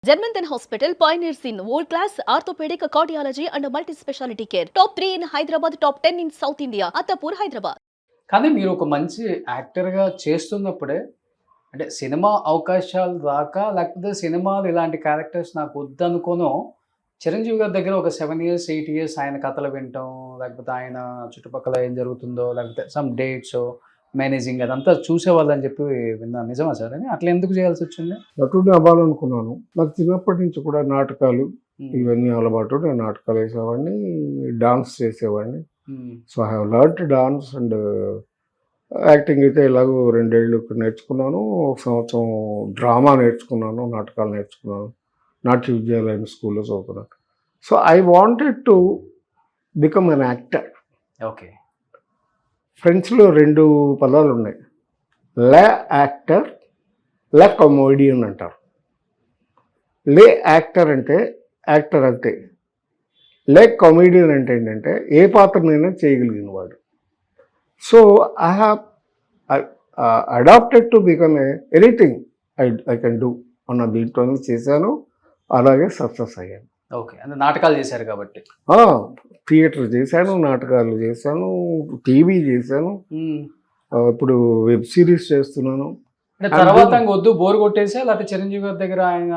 Germanton Hospital pioneers in world-class orthopedic cardiology and multi-specialty care. Top 3 in Hyderabad, top 10 in South India. Attapur, Hyderabad. కానీ మీరు ఒక మంచి యాక్టర్‌గా చేస్తున్నప్పుడే అంటే cinema అవకాశాలు రాక లేకపోతే సినిమాలు ఇలాంటి క్యారెక్టర్స్ నాకు వద్దనుకోనో చిరంజీవి గారి దగ్గర ఒక 7 ఇయర్స్, 8 ఇయర్స్ ఆయన కథలు వినటం, లేకపోతే ఆయన చుట్టుపక్కల ఏం జరుగుతుందో, లేకపోతే సమ్ డేట్సో, మేనేజింగ్ అదంతా చూసేవాళ్ళని చెప్పి విన్నాను. నిజమా సార్ అది? అట్లా ఎందుకు చేయాల్సొచ్చింది? నటుడిని అవ్వాలనుకున్నాను. నాకు చిన్నప్పటి నుంచి కూడా నాటకాలు హ్మ్. ఇవన్నీ అలవాటు. నేను నాటకాలు వేసేవాడిని, డాన్స్ చేసేవాడిని. హ్మ్. So I have learned dance and acting అయితే ఎలాగో 2 ఏళ్ళు ఇక్కడ నేర్చుకున్నాను. ఒక సంవత్సరం డ్రామా నేర్చుకున్నాను, నాటకాలు నేర్చుకున్నాను. నాట్య విద్యాలయం స్కూల్‌లో చదువుకున్నాను. So I wanted to become an actor. Okay. ఫ్రెంచ్‌లో 2 పదాలు ఉన్నాయి. లే యాక్టర్, లే కమోడియన్ అంటారు. లే యాక్టర్ అంటే యాక్టర్ అంతే. లే కామెడియన్ అంటే ఏంటంటే ఏ పాత్రనైనా చేయగలిగిన వాడు. So I have adapted to become anything I can do అన్న దీంట్లోనే చేశాను. అలాగే సక్సెస్ అయ్యాను. ఓకే. అంటే నాటకాలు చేశారు కాబట్టి. థియేటర్ చేశాను, నాటకాలు చేశాను, టీవీ చేశాను. హ్మ్. ఇప్పుడు వెబ్ సిరీస్ చేస్తున్నాను. అంటే తర్వాత ఇంక వద్దు బోర్ కొట్టేసా లేకపోతే చిరంజీవి గారి దగ్గర ఆయన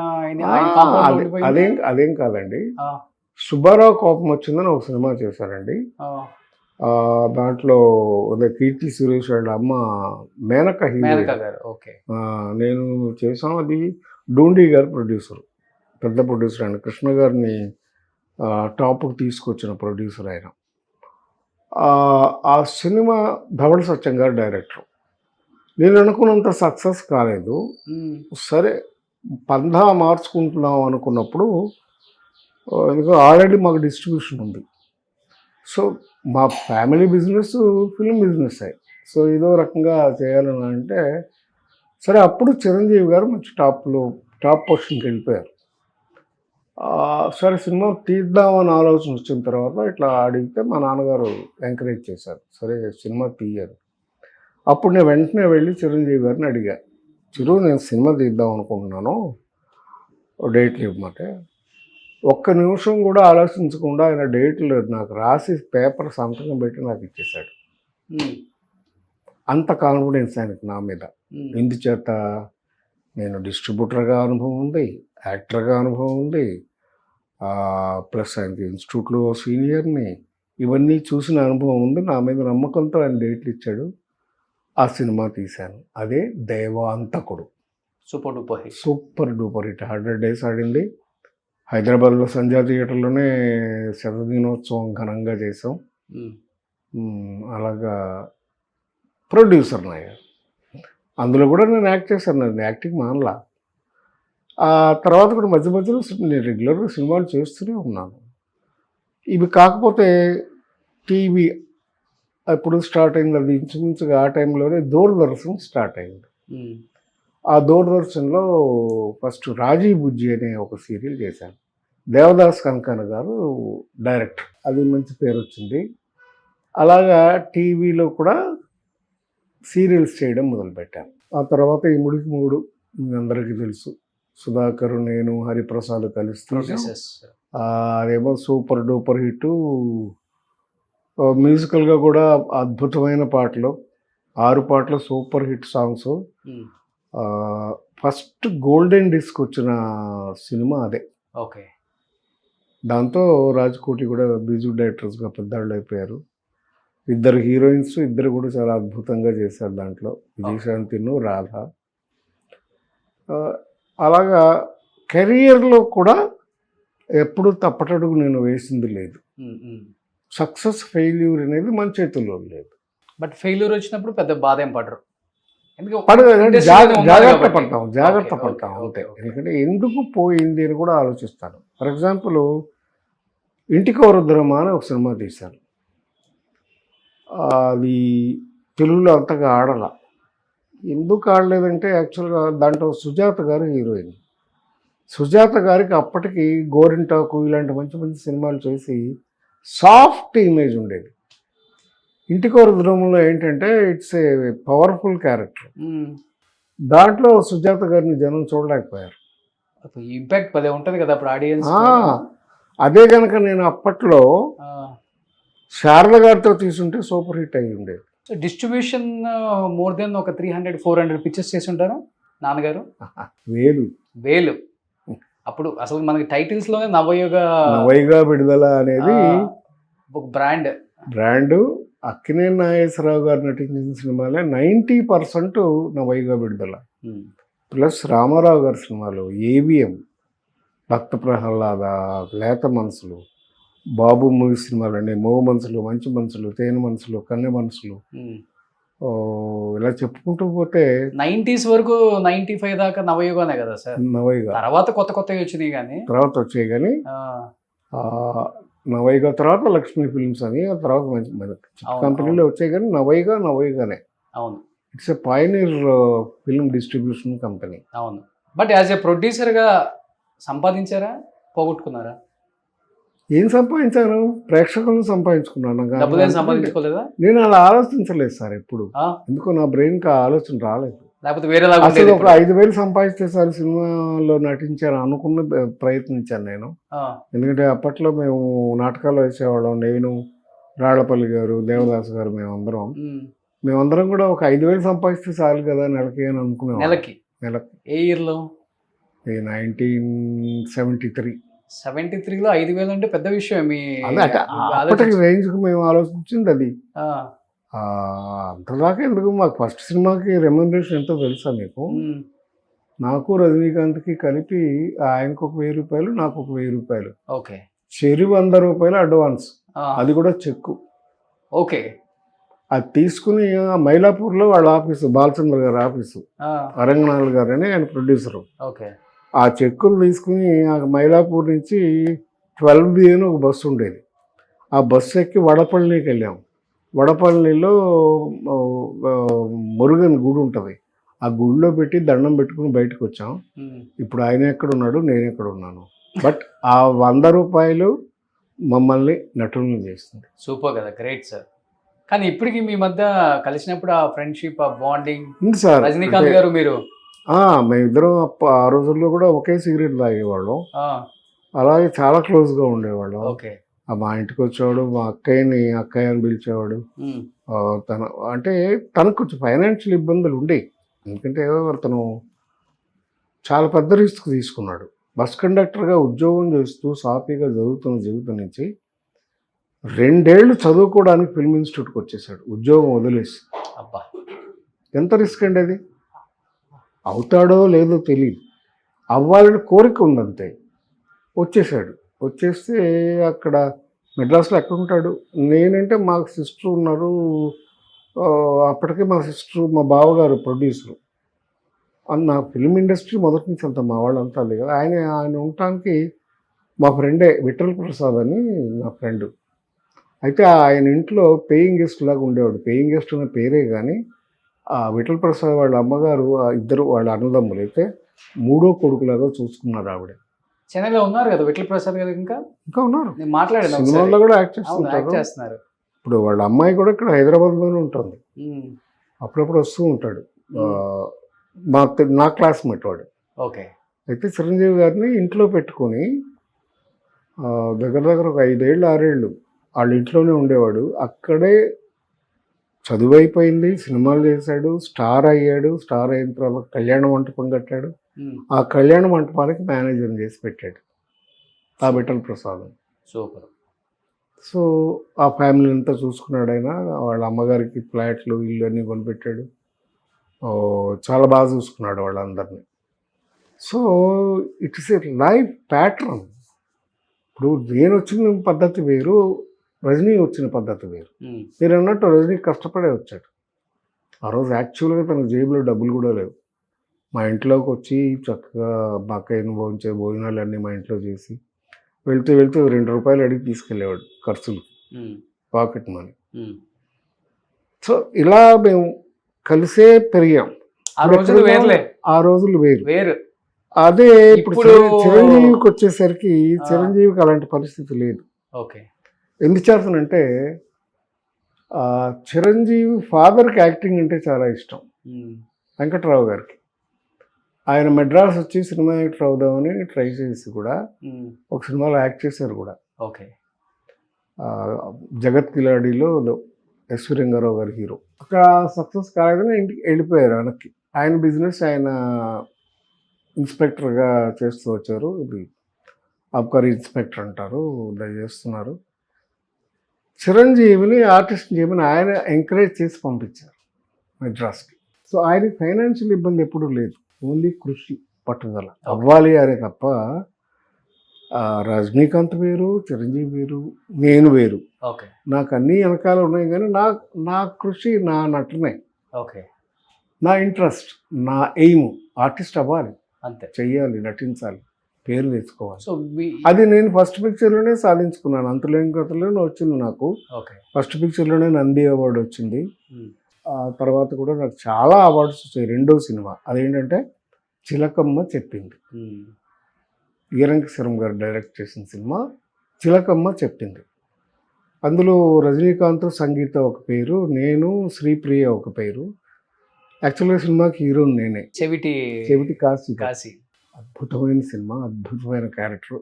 కాంపౌండ్‌లో ఉండిపోయిందా? అదేం కాదండి. ఆ! సుబ్బారావు కోపం వచ్చిందని ఒక సినిమా చేశారండి. ఆ! దాంట్లో కీర్తి సురేష్ వాళ్ళ అమ్మ మేనక మేనకా హీరోయిన్. గారు. ఓకే. నేను చేశాను. అది డూండి గారు ప్రొడ్యూసర్, పెద్ద ప్రొడ్యూసర్ ఆయన. కృష్ణ గారిని టాప్కి తీసుకొచ్చిన ప్రొడ్యూసర్ ఆయన. ఆ సినిమా ధవళ సత్యం గారు డైరెక్టర్. నేను అనుకున్నంత సక్సెస్ కాలేదు. హ్మ్. సరే పందా మార్చుకుంటున్నాం అనుకున్నప్పుడు ఎందుకంటే ఆల్రెడీ మాకు డిస్ట్రిబ్యూషన్ ఉంది. సో మా family business film business. So ఏదో రకంగా చేయాలని అంటే సరే అప్పుడు చిరంజీవి గారు మంచి టాప్ పొజిషన్కి వెళ్ళిపోయారు. సరే సినిమా తీద్దామని ఆలోచన వచ్చిన తర్వాత ఇట్లా అడిగితే మా నాన్నగారు ఎంకరేజ్ చేశారు. సరే సినిమా తీయాలి. అప్పుడు నేను వెంటనే వెళ్ళి చిరంజీవి గారిని అడిగా, చిరు నేను సినిమా తీద్దాం అనుకుంటున్నాను, డేట్లు ఇవ్వమంటే ఒక్క నిమిషం కూడా ఆలోచించకుండా ఆయన డేట్లు నాకు రాసి పేపర్ సంతకం పెట్టి నాకు ఇచ్చేశాడు. హ్మ్. అంత కాన్ఫిడెన్స్ ఆయనకి నా మీద. హ్మ్. ఎందుచేత నేను డిస్ట్రిబ్యూటర్గా అనుభవం ఉంది, యాక్టర్గా అనుభవం ఉంది, ప్లస్ ఆయనకి ఇన్స్టిట్యూట్లో సీనియర్ని, ఇవన్నీ చూసిన అనుభవం ఉంది. నా మీద నమ్మకంతో ఆయన డేట్లు ఇచ్చాడు. ఆ సినిమా తీశాను. అదే Devanthakudu. Super duper hit. Super duper hit. 100 days ఆడింది. హైదరాబాద్లో సంధ్యా థియేటర్లోనే శతదినోత్సవం ఘనంగా చేసాం. అలాగా ప్రొడ్యూసర్ని అయ్యాను. అందులో కూడా నేను యాక్ట్ చేశాను. నేను యాక్టింగ్ మానలా. ఆ తర్వాత కూడా మధ్య మధ్యలో నేను రెగ్యులర్గా సినిమాలు చేస్తూనే ఉన్నాను. ఇవి కాకపోతే టీవీ అప్పుడు స్టార్ట్ అయింది. అది ఇంచుమించుగా ఆ టైంలోనే దూరదర్శన్ స్టార్ట్ అయింది. ఆ దూరదర్శన్లో ఫస్ట్ రాజీ బుజ్జి అనే ఒక సీరియల్ చేశాను. దేవదాస్ కనకాన గారు డైరెక్టర్. అది మంచి పేరు వచ్చింది. అలాగా టీవీలో కూడా సీరియల్స్ చేయడం మొదలుపెట్టాను. ఆ తర్వాత ఈ ముడికి మూడు మీ అందరికీ తెలుసు. సుధాకర్, నేను, హరిప్రసాద్ కలిసి అదేమో సూపర్ డూపర్ హిట్. మ్యూజికల్గా కూడా అద్భుతమైన పాటలు, 6 పాటలు super hit songs. First golden disc వచ్చిన సినిమా అదే. ఓకే. దాంతో రాజ్కోటి కూడా మ్యూజిక్ డైరెక్టర్స్గా పెద్దవాళ్ళు అయిపోయారు. 2 హీరోయిన్స్, 2 కూడా చాలా అద్భుతంగా చేశారు దాంట్లో, విజయశాంతిను, రాధ. అలాగా కెరియర్లో కూడా ఎప్పుడు తప్పటడుగు నేను వేసింది లేదు. సక్సెస్ ఫెయిల్యూర్ అనేది మన చేతుల్లో లేదు. బట్ ఫెయిల్యూర్ వచ్చినప్పుడు పెద్ద బాధ ఏం పడరు. జాగ్రత్త పడతాం అంతే. ఎందుకంటే ఎందుకు పోయింది అని కూడా ఆలోచిస్తాను. ఫర్ ఎగ్జాంపుల్ ఇంటికి వరుద్రమా అని ఒక సినిమా తీశాను. అది తెలుగులో అంతగా ఆడలా. ఎందుకు ఆడలేదంటే యాక్చువల్గా దాంట్లో సుజాత గారు హీరోయిన్. సుజాత గారికి అప్పటికి గోరింటాకు ఇలాంటి మంచి మంచి సినిమాలు చేసి సాఫ్ట్ ఇమేజ్ ఉండేది. ఇంటికి వరుద్రమంలో ఏంటంటే ఇట్స్ ఏ పవర్ఫుల్ క్యారెక్టర్. దాంట్లో సుజాత గారిని జనం చూడలేకపోయారు. ఇంపాక్ట్ భలే ఉంటది కదా అప్పుడు ఆడియన్స్. ఆ, అదే కనుక నేను అప్పట్లో శారద గారితో తీసుంటే సూపర్ హిట్ అయ్యి ఉండేది. డిస్ట్రిబ్యూషన్ మోర్ దెన్ ఒక 300-400 పిక్చర్స్ చేసి ఉంటారు నాన్నగారు. వేలు అప్పుడు అసలు మనకి టైటిల్స్ లోనే నవయుగ విడుదల అనేది ఒక బ్రాండ్. అక్కినేని నాగేశ్వరరావు గారు నటించిన సినిమాలే 90% నవయుగ విడుదల. ప్లస్ రామారావు గారి సినిమాలు ఏవిఎం, భక్త ప్రహ్లాద, లేత మనసులు, బాబు మూవీ సినిమాలు అండి, మోగ మనసులు, మంచి మనసులు, తేనె మనసులు, కన్నె మనసులు, ఇలా చెప్పుకుంటూ పోతే 90s వరకు 95 దాకా నవయుగానే కదా సార్. నవయుగ తర్వాత కొత్తవి వచ్చినాయి కానీ వచ్చాయి కానీ నవయుగ తర్వాత లక్ష్మీ ఫిల్మ్స్ అని, ఆ తర్వాత మంచి కంపెనీలో వచ్చాయి కానీ నవయుగనే. అవును, it's a pioneer film distribution company. అవును. బట్ యాజ్ ఎ ప్రొడ్యూసర్గా సంపాదించారా, పోగొట్టుకున్నారా? ఏం సంపాదించాను? ప్రేక్షకులను సంపాదించుకున్నాను. డబ్బులు సంపాదించుకోలేదా? నేను అలా ఆలోచించలేదు సార్ ఎప్పుడు. ఎందుకో నా బ్రెయిన్కి ఆ ఆలోచన రాలేదు. లేకపోతే వేరే అసలు ఒక 5,000 సంపాదిస్తే సార్ సినిమాలో నటించాను అనుకున్న ప్రయత్నించాను నేను. ఎందుకంటే అప్పట్లో మేము నాటకాలు వేసేవాళ్ళం. నేను, రాళ్లపల్లి గారు, దేవదాస్ గారు, మేమందరం కూడా ఒక 5,000 సంపాదిస్తే చాలు కదా నెలకి అని అనుకున్నాం. నెలకి ఏ ఇయర్లో? 1973లో 5,000 అంటే పెద్ద విషయం. అప్పటికి రేంజ్కి మేము ఆలోచించింది అది. అంతదాకా ఎందుకు, మాకు ఫస్ట్ సినిమాకి రెమ్యునరేషన్ ఎంతో తెలుసా మీకు? నాకు రజనీకాంత్కి కలిపి ఆయనకు ఒక 1,000 రూపాయలు, నాకు ఒక 1,000 రూపాయలు. ఓకే. చెరి 100 రూపాయలు అడ్వాన్స్, అది కూడా చెక్కు. ఓకే. అది తీసుకుని మైలాపూర్లో వాళ్ళ ఆఫీసు, బాలచంద్ర గారి ఆఫీసు, అరంగనాథ్ గారు అని ఆయన ప్రొడ్యూసరు. ఓకే. ఆ చెక్కులు తీసుకుని మైలాపూర్ నుంచి 12B అని ఒక బస్సు ఉండేది. ఆ బస్సు ఎక్కి వడపల్లికి వెళ్ళాం. వడపల్లిలో మురుగన్ గుడి ఉంటుంది. ఆ గుడిలో పెట్టి దండం పెట్టుకుని బయటకు వచ్చాం. ఇప్పుడు ఆయన ఎక్కడ ఉన్నాడు, నేను ఎక్కడ ఉన్నాను. బట్ ఆ 100 రూపాయలు మమ్మల్ని నటులను చేస్తుంది. సూపర్ కదా, గ్రేట్ సార్. కానీ ఇప్పటికి మీ మధ్య కలిసినప్పుడు ఆ ఫ్రెండ్షిప్, ఆ బాండింగ్ ఉంది సార్. రజనీకాంత్ గారు మీరు మేమిద్దరం ఆ రోజుల్లో కూడా ఒకే సిగరెట్ తాగేవాళ్ళం. అలాగే చాలా క్లోజ్గా ఉండేవాళ్ళం. ఓకే. మా ఇంటికి వచ్చేవాడు, మా అక్కయ్య అని పిలిచేవాడు. తనకు కొంచెం ఫైనాన్షియల్ ఇబ్బందులు ఉండేవి. ఎందుకంటే తను చాలా పెద్ద రిస్క్ తీసుకున్నాడు. బస్ కండక్టర్గా ఉద్యోగం చేస్తూ సాఫీగా చదువుతున్న జీవితం నుంచి 2 ఏళ్ళు చదువుకోవడానికి ఫిల్మ్ ఇన్స్టిట్యూట్కి వచ్చేసాడు, ఉద్యోగం వదిలేసి. అబ్బా, ఎంత రిస్క్ అండి అది. అవుతాడో లేదో తెలియదు, అవ్వాలని కోరిక ఉందంతే. వచ్చేసాడు. వచ్చేస్తే అక్కడ మెడ్రాస్లో ఎక్కడ ఉంటాడు. నేనంటే మాకు సిస్టర్ ఉన్నారు. అప్పటికే మా సిస్టర్, మా బావగారు ప్రొడ్యూసరు. నా ఫిల్మ్ ఇండస్ట్రీ మొదటి నుంచి అంతా మా వాళ్ళంతా అది కదా. ఆయన ఉండటానికి మా ఫ్రెండే విఠల్ ప్రసాద్ అని నా ఫ్రెండ్. అయితే ఆయన ఇంట్లో పేయింగ్ గెస్ట్ లాగా ఉండేవాడు. పేయింగ్ గెస్ట్ అనే పేరే కానీ ఆ విఠల్ ప్రసాద్ వాళ్ళ అమ్మగారు, ఇద్దరు వాళ్ళ అన్నదమ్ములు అయితే 3వ కొడుకులాగా చూసుకున్నారు ఆవిడ. చెన్నైలో ఉన్నారు కదా విఠల్ ప్రసాద్ గారు. ఇంకా ఉన్నారు, మాట్లాడాను. సినిమాల్లో కూడా యాక్ట్ చేస్తున్నారు. ఇప్పుడు వాళ్ళ అమ్మాయి కూడా ఇక్కడ హైదరాబాద్లోనే ఉంటుంది. అప్పుడప్పుడు వస్తూ ఉంటాడు. నా క్లాస్మేట్ వాడు. ఓకే. అయితే చిరంజీవి గారిని ఇంట్లో పెట్టుకొని దగ్గర ఒక 5 ఏళ్ళు 6 ఏళ్ళు వాళ్ళ ఇంట్లోనే ఉండేవాడు. అక్కడే చదువు అయిపోయింది, సినిమాలు చేశాడు, స్టార్ అయ్యాడు. స్టార్ అయిన తర్వాత కళ్యాణ మంటపం కట్టాడు. ఆ కళ్యాణ మంటపానికి మేనేజర్ చేసి పెట్టాడు ఆ విఠల్ ప్రసాద్. సూపర్. సో ఆ ఫ్యామిలీ అంతా చూసుకున్నాడు ఆయన. వాళ్ళ అమ్మగారికి ఫ్లాట్లు, ఇల్లు అన్నీ కొనిపెట్టాడు. చాలా బాగా చూసుకున్నాడు వాళ్ళందరినీ. So it's a life pattern. ఇప్పుడు నేను వచ్చిన పద్ధతి వేరు, రజనీ వచ్చిన పద్ధతి వేరు. మీరు అన్నట్టు రజనీ కష్టపడే వచ్చాడు. ఆ రోజు యాక్చువల్గా తన జేబులో డబ్బులు కూడా లేవు. మా ఇంట్లోకి వచ్చి చక్కగా మా అక్కయ్యను భోజనాలు అన్నీ మా ఇంట్లో చేసి వెళ్తూ 2 రూపాయలు అడిగి తీసుకెళ్ళేవాడు ఖర్చులు, పాకెట్ మనీ. సో ఇలా మేము కలిసే పెరిగాం. ఆ రోజులు వేరు. అదే ఇప్పుడు చిరంజీవికి వచ్చేసరికి చిరంజీవికి అలాంటి పరిస్థితి లేదు. ఓకే. ఎందుకు చేస్తానంటే చిరంజీవి ఫాదర్కి యాక్టింగ్ అంటే చాలా ఇష్టం, వెంకట్రావు గారికి. ఆయన మెడ్రాస్ వచ్చి సినిమా యాక్టర్ అవుదామని ట్రై చేసి కూడా ఉమ్, ఒక సినిమాలో యాక్ట్ చేశారు కూడా. ఓకే. ఆ, జగత్ కిలాడిలో ఎస్వి రంగారావు గారి హీరో. అక్కడ సక్సెస్ కాలేదని ఇంటికి వెళ్ళిపోయారు వెనక్కి. ఆయన బిజినెస్ ఆయన ఇన్స్పెక్టర్గా చేస్తూ వచ్చారు. ఇది అబ్కారీ ఇన్స్పెక్టర్ అంటారు, దాన్ని చేస్తున్నారు. చిరంజీవిని ఆర్టిస్ట్ చేయమని ఆయన ఎంకరేజ్ చేసి పంపించారు మెడ్రాస్కి. సో ఆయనకి ఫైనాన్షియల్ ఇబ్బంది ఎప్పుడూ లేదు, ఓన్లీ కృషి పట్టుదల అవ్వాలి అనే తప్ప రజనీకాంత్ వేరు, చిరంజీవి వేరు, నేను వేరు. ఓకే. నాకు అన్నీ వెనకాల ఉన్నాయి కానీ నా కృషి, నా నటనే, ఓకే. నా ఇంట్రెస్ట్, నా ఎయిమ్ ఆర్టిస్ట్ అవ్వాలి, అంతే. చెయ్యాలి, నటించాలి, పేరు తెచ్చుకోవాలి. సో అది నేను ఫస్ట్ పిక్చర్లోనే సాధించుకున్నాను. అంతులేని కథలోనే వచ్చింది నాకు. ఓకే. ఫస్ట్ పిక్చర్లోనే నంది అవార్డు వచ్చింది. ఉమ్, ఆ తర్వాత కూడా నాకు చాలా అవార్డ్స్ వచ్చాయి. రెండో సినిమా అదేంటంటే చిలకమ్మ చెప్పింది. ఉమ్, ఈరంకిశరం గారు డైరెక్ట్ చేసిన సినిమా చిలకమ్మ చెప్పింది. అందులో రజనీకాంత్, సంగీత ఒక పేరు, నేను, శ్రీప్రియ ఒక పేరు. యాక్చువల్గా సినిమాకి హీరో నేనే, చెవిటి కాశీ. కాశీ. అద్భుతమైన సినిమా, అద్భుతమైన క్యారెక్టర్.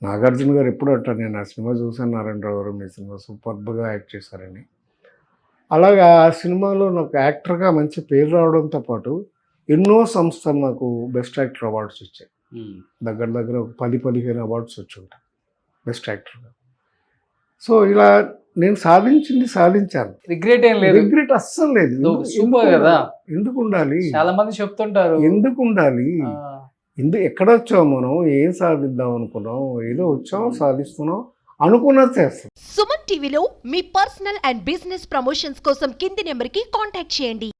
నాగార్జున గారు ఎప్పుడు అంటారు, నేను ఆ సినిమా చూసాను నారాయణరావు గారు, మీ సినిమా సూపర్బ్గా యాక్ట్ చేశారని. అలాగా ఆ సినిమాలో నాకు యాక్టర్గా మంచి పేరు రావడంతో పాటు ఎన్నో సంస్థలు నాకు బెస్ట్ యాక్టర్ అవార్డ్స్ వచ్చాయి. ఉమ్, దగ్గర దగ్గర ఒక 10-15 అవార్డ్స్ వచ్చి ఉంటాయి బెస్ట్ యాక్టర్గా. సో ఇలా నేను సాధించాను. రిగ్రెట్ ఏం లేదు. రిగ్రెట్ అస్సలు లేదు. సూపర్ కదా. ఎందుకు ఉండాలి? చాలా మంది చెప్తుంటారు ఎందుకు ఉండాలి? ఆ, ఎక్కడ వచ్చాం మనం? ఏం సాధిద్దాం అనుకున్నాం? ఏదో వచ్చాం, సాధిస్తున్నాం, అనుకున్నది చేస్తాం. సుమన్ టీవీలో మీ పర్సనల్ అండ్ బిజినెస్ ప్రమోషన్స్ కోసం కింది నెంబర్కి కాంటాక్ట్ చేయండి.